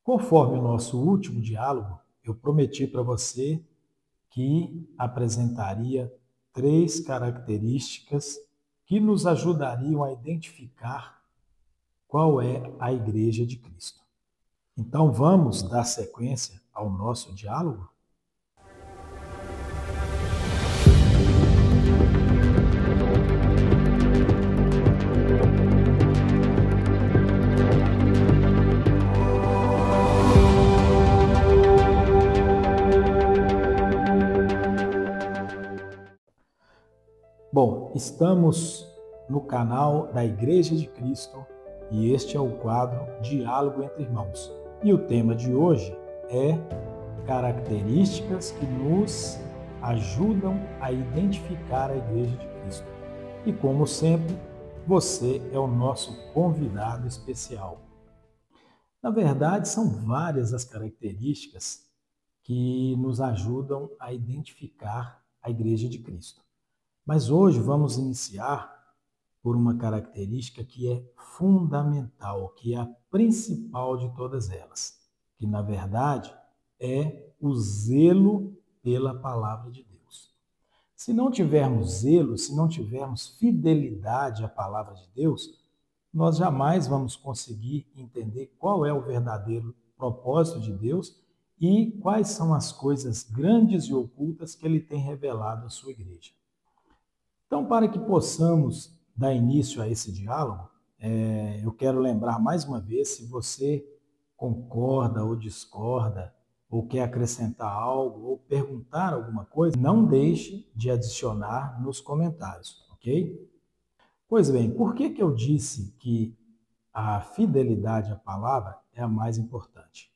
Conforme o nosso último diálogo, eu prometi para você que apresentaria 3 características que nos ajudariam a identificar qual é a Igreja de Cristo. Então vamos dar sequência ao nosso diálogo? Bom, estamos no canal da Igreja de Cristo e este é o quadro Diálogo entre Irmãos. E o tema de hoje é características que nos ajudam a identificar a Igreja de Cristo. E como sempre, você é o nosso convidado especial. Na verdade, são várias as características que nos ajudam a identificar a Igreja de Cristo. Mas hoje vamos iniciar por uma característica que é fundamental, que é a principal de todas elas, que na verdade é o zelo pela palavra de Deus. Se não tivermos zelo, se não tivermos fidelidade à palavra de Deus, nós jamais vamos conseguir entender qual é o verdadeiro propósito de Deus e quais são as coisas grandes e ocultas que ele tem revelado à sua igreja. Então, para que possamos dar início a esse diálogo, eu quero lembrar mais uma vez, se você concorda ou discorda, ou quer acrescentar algo, ou perguntar alguma coisa, não deixe de adicionar nos comentários, ok? Pois bem, por que eu disse que a fidelidade à palavra é a mais importante?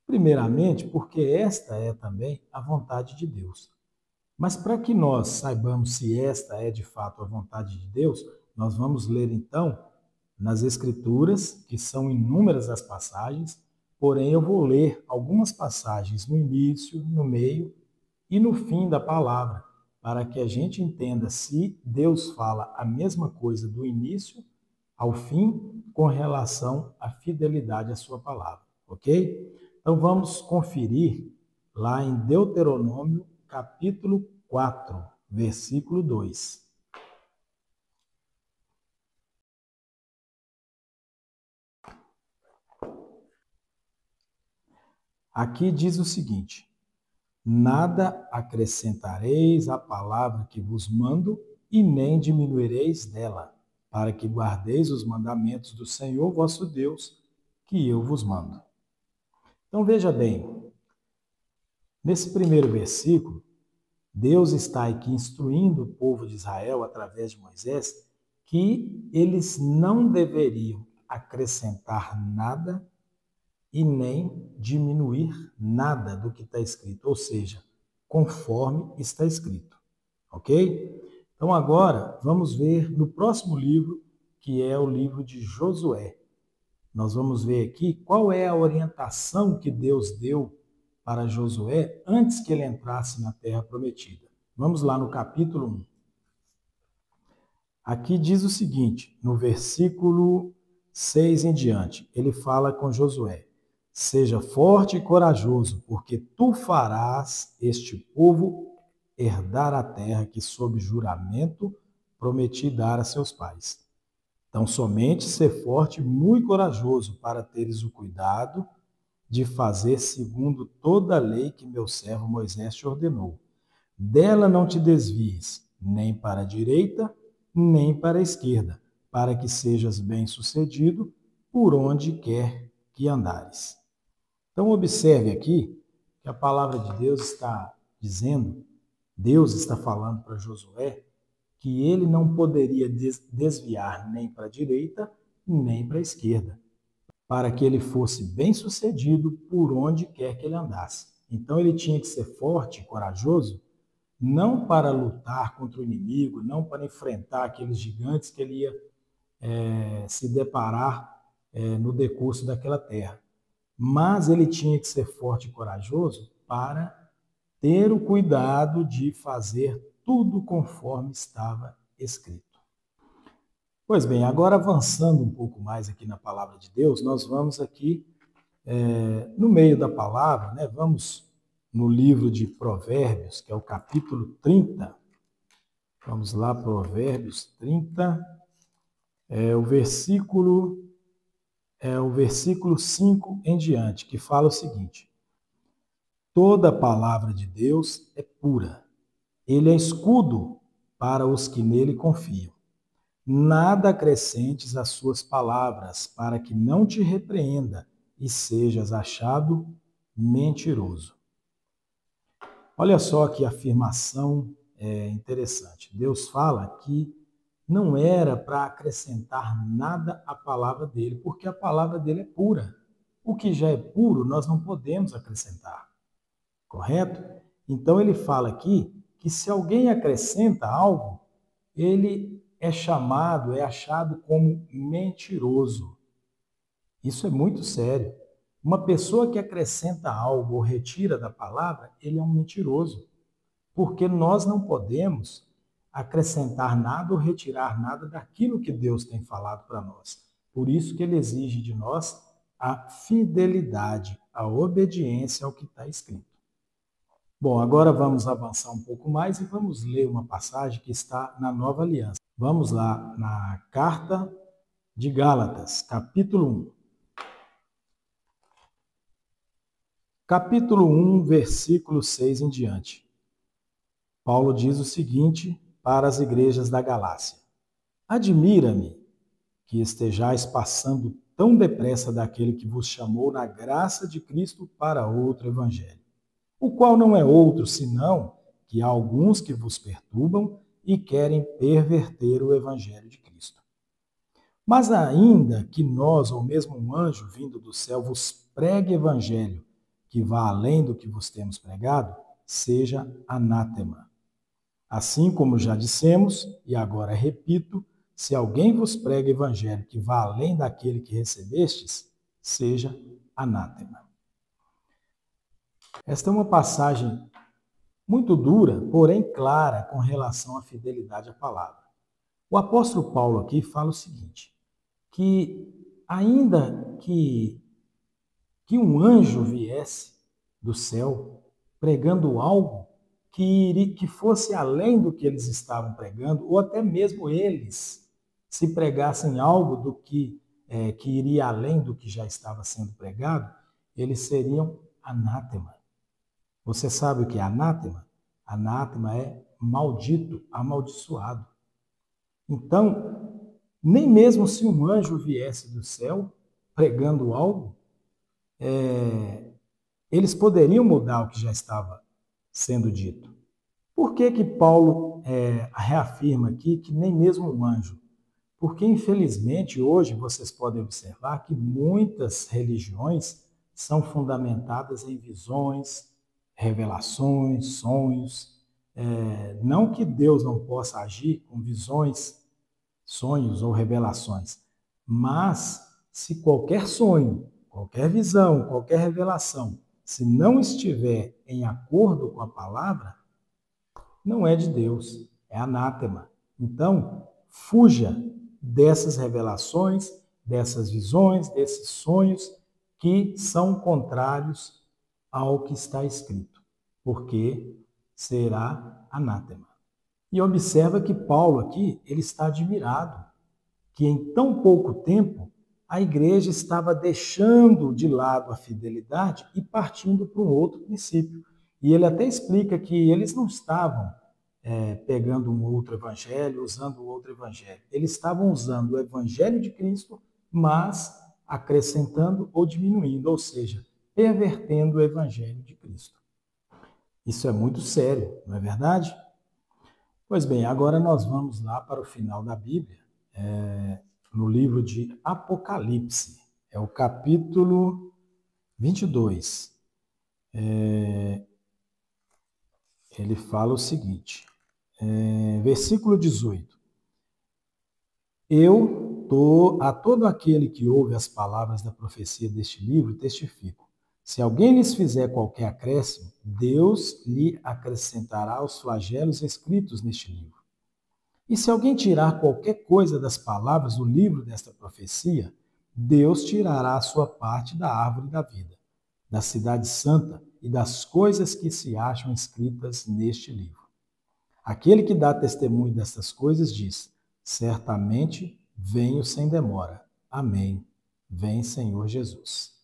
Primeiramente, porque esta é também a vontade de Deus. Mas para que nós saibamos se esta é de fato a vontade de Deus, nós vamos ler então nas Escrituras, que são inúmeras as passagens, porém eu vou ler algumas passagens no início, no meio e no fim da palavra, para que a gente entenda se Deus fala a mesma coisa do início ao fim com relação à fidelidade à sua palavra, ok? Então vamos conferir lá em Deuteronômio, capítulo 4, versículo 2. Aqui diz o seguinte: nada acrescentareis à palavra que vos mando, e nem diminuireis dela, para que guardeis os mandamentos do Senhor vosso Deus, que eu vos mando. Então veja bem, nesse primeiro versículo, Deus está aqui instruindo o povo de Israel, através de Moisés, que eles não deveriam acrescentar nada e nem diminuir nada do que está escrito, ou seja, conforme está escrito, ok? Então agora vamos ver no próximo livro, que é o livro de Josué. Nós vamos ver aqui qual é a orientação que Deus deu para Josué antes que ele entrasse na terra prometida. Vamos lá no capítulo 1. Aqui diz o seguinte, no versículo 6 em diante, ele fala com Josué: seja forte e corajoso, porque tu farás este povo herdar a terra que, sob juramento, prometi dar a seus pais. Então, somente ser forte e muito corajoso, para teres o cuidado de fazer segundo toda a lei que meu servo Moisés te ordenou. Dela não te desvies, nem para a direita, nem para a esquerda, para que sejas bem-sucedido por onde quer que andares. Então, observe aqui que a palavra de Deus está dizendo, Deus está falando para Josué, que ele não poderia desviar nem para a direita, nem para a esquerda, para que ele fosse bem-sucedido por onde quer que ele andasse. Então, ele tinha que ser forte e corajoso, não para lutar contra o inimigo, não para enfrentar aqueles gigantes que ele ia se deparar no decurso daquela terra. Mas ele tinha que ser forte e corajoso para ter o cuidado de fazer tudo conforme estava escrito. Pois bem, agora avançando um pouco mais aqui na palavra de Deus, nós vamos aqui No meio da palavra, né, vamos no livro de Provérbios, que é o capítulo 30. Vamos lá, Provérbios 30, o versículo 5 em diante, que fala o seguinte: toda palavra de Deus é pura. Ele é escudo para os que nele confiam. Nada acrescentes às suas palavras, para que não te repreenda e sejas achado mentiroso. Olha só que afirmação interessante. Deus fala que não era para acrescentar nada à palavra dele, porque a palavra dele é pura. O que já é puro, nós não podemos acrescentar. Correto? Então ele fala aqui que se alguém acrescenta algo, ele é achado como mentiroso. Isso é muito sério. Uma pessoa que acrescenta algo ou retira da palavra, ele é um mentiroso. Porque nós não podemos acrescentar nada ou retirar nada daquilo que Deus tem falado para nós. Por isso que ele exige de nós a fidelidade, a obediência ao que está escrito. Bom, agora vamos avançar um pouco mais e vamos ler uma passagem que está na Nova Aliança. Vamos lá na Carta de Gálatas, capítulo 1. Capítulo 1, versículo 6 em diante. Paulo diz o seguinte para as igrejas da Galácia: admira-me que estejais passando tão depressa daquele que vos chamou na graça de Cristo para outro evangelho, o qual não é outro senão que há alguns que vos perturbam e querem perverter o evangelho de Cristo. Mas ainda que nós, ou mesmo um anjo vindo do céu, vos pregue evangelho que vá além do que vos temos pregado, seja anátema. Assim como já dissemos, e agora repito, se alguém vos prega evangelho que vá além daquele que recebestes, seja anátema. Esta é uma passagem muito dura, porém clara com relação à fidelidade à palavra. O apóstolo Paulo aqui fala o seguinte, que ainda que um anjo viesse do céu pregando algo que fosse além do que eles estavam pregando, ou até mesmo eles, se pregassem algo do que iria além do que já estava sendo pregado, eles seriam anátema. Você sabe o que é anátema? Anátema é maldito, amaldiçoado. Então, nem mesmo se um anjo viesse do céu pregando algo, eles poderiam mudar o que já estava sendo dito. Por que Paulo reafirma aqui que nem mesmo um anjo? Porque, infelizmente, hoje vocês podem observar que muitas religiões são fundamentadas em visões, revelações, sonhos. Não que Deus não possa agir com visões, sonhos ou revelações, mas se qualquer sonho, qualquer visão, qualquer revelação, se não estiver em acordo com a palavra, não é de Deus, é anátema. Então, fuja dessas revelações, dessas visões, desses sonhos que são contrários ao que está escrito, porque será anátema. E observa que Paulo aqui, ele está admirado que em tão pouco tempo a igreja estava deixando de lado a fidelidade e partindo para um outro princípio. E ele até explica que eles não estavam pegando um outro evangelho, usando outro evangelho. Eles estavam usando o evangelho de Cristo, mas acrescentando ou diminuindo, ou seja, pervertendo o evangelho de Cristo. Isso é muito sério, não é verdade? Pois bem, agora nós vamos lá para o final da Bíblia, no livro de Apocalipse, é o capítulo 22. Ele fala o seguinte, versículo 18. A todo aquele que ouve as palavras da profecia deste livro, testifico. Se alguém lhes fizer qualquer acréscimo, Deus lhe acrescentará os flagelos escritos neste livro. E se alguém tirar qualquer coisa das palavras do livro desta profecia, Deus tirará a sua parte da árvore da vida, da cidade santa e das coisas que se acham escritas neste livro. Aquele que dá testemunho dessas coisas diz: certamente venho sem demora. Amém. Vem, Senhor Jesus.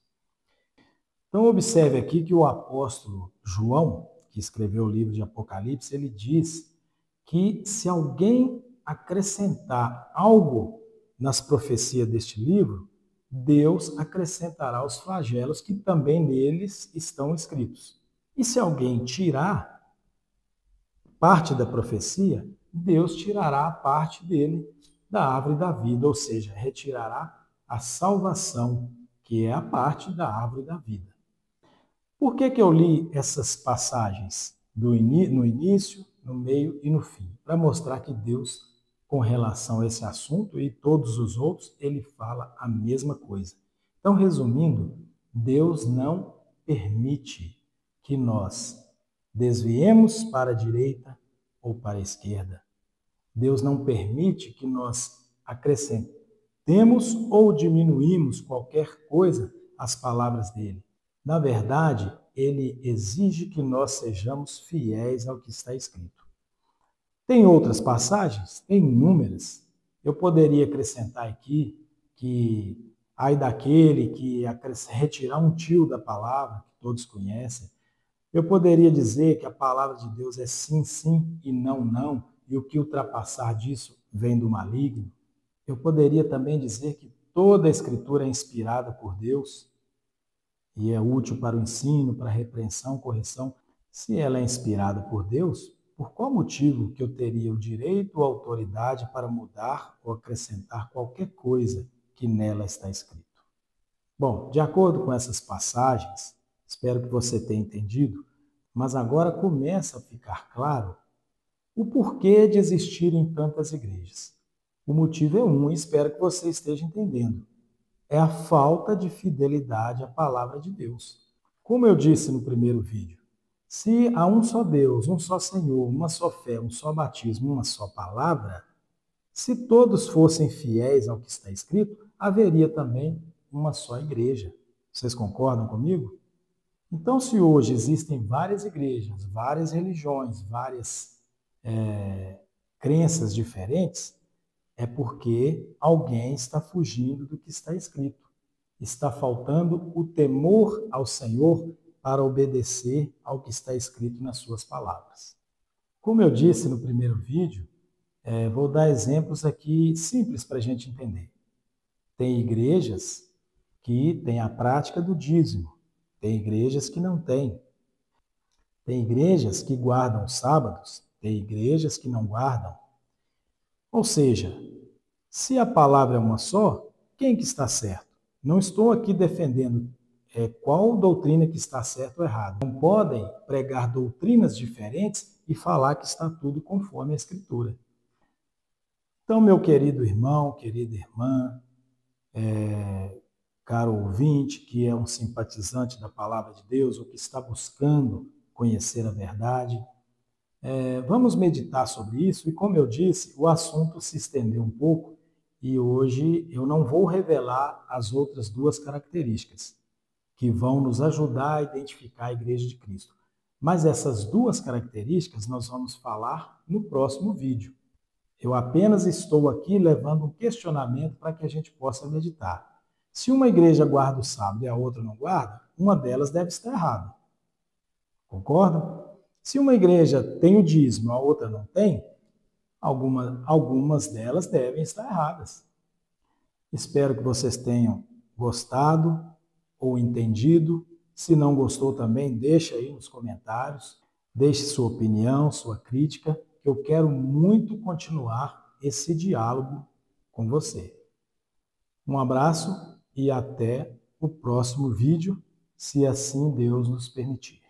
Então, observe aqui que o apóstolo João, que escreveu o livro de Apocalipse, ele diz que se alguém acrescentar algo nas profecias deste livro, Deus acrescentará os flagelos que também neles estão escritos. E se alguém tirar parte da profecia, Deus tirará a parte dele da árvore da vida, ou seja, retirará a salvação, que é a parte da árvore da vida. Por que eu li essas passagens no início, no meio e no fim? Para mostrar que Deus, com relação a esse assunto e todos os outros, ele fala a mesma coisa. Então, resumindo, Deus não permite que nós desviemos para a direita ou para a esquerda. Deus não permite que nós acrescentemos ou diminuímos qualquer coisa às palavras dele. Na verdade, ele exige que nós sejamos fiéis ao que está escrito. Tem outras passagens? Tem inúmeras. Eu poderia acrescentar aqui que ai daquele que retirar um tio da palavra, que todos conhecem. Eu poderia dizer que a palavra de Deus é sim, sim e não, não, e o que ultrapassar disso vem do maligno. Eu poderia também dizer que toda a Escritura é inspirada por Deus e é útil para o ensino, para a repreensão, correção. Se ela é inspirada por Deus, por qual motivo que eu teria o direito ou a autoridade para mudar ou acrescentar qualquer coisa que nela está escrito? Bom, de acordo com essas passagens, espero que você tenha entendido, mas agora começa a ficar claro o porquê de existirem tantas igrejas. O motivo é um, e espero que você esteja entendendo. É a falta de fidelidade à palavra de Deus. Como eu disse no primeiro vídeo, se há um só Deus, um só Senhor, uma só fé, um só batismo, uma só palavra, se todos fossem fiéis ao que está escrito, haveria também uma só igreja. Vocês concordam comigo? Então, se hoje existem várias igrejas, várias religiões, várias crenças diferentes, é porque alguém está fugindo do que está escrito. Está faltando o temor ao Senhor para obedecer ao que está escrito nas suas palavras. Como eu disse no primeiro vídeo, vou dar exemplos aqui simples para a gente entender. Tem igrejas que têm a prática do dízimo, tem igrejas que não têm. Tem igrejas que guardam os sábados, tem igrejas que não guardam. Ou seja, se a palavra é uma só, quem que está certo? Não estou aqui defendendo qual doutrina que está certa ou errada. Não podem pregar doutrinas diferentes e falar que está tudo conforme a Escritura. Então, meu querido irmão, querida irmã, caro ouvinte, que é um simpatizante da palavra de Deus ou que está buscando conhecer a verdade, vamos meditar sobre isso. E como eu disse, o assunto se estendeu um pouco e hoje eu não vou revelar as outras duas características que vão nos ajudar a identificar a Igreja de Cristo. Mas essas duas características nós vamos falar no próximo vídeo. Eu apenas estou aqui levando um questionamento para que a gente possa meditar. Se uma igreja guarda o sábado e a outra não guarda, uma delas deve estar errada. Concordam? Se uma igreja tem o dízimo, a outra não tem, algumas delas devem estar erradas. Espero que vocês tenham gostado ou entendido. Se não gostou também, deixa aí nos comentários. Deixe sua opinião, sua crítica, que eu quero muito continuar esse diálogo com você. Um abraço e até o próximo vídeo, se assim Deus nos permitir.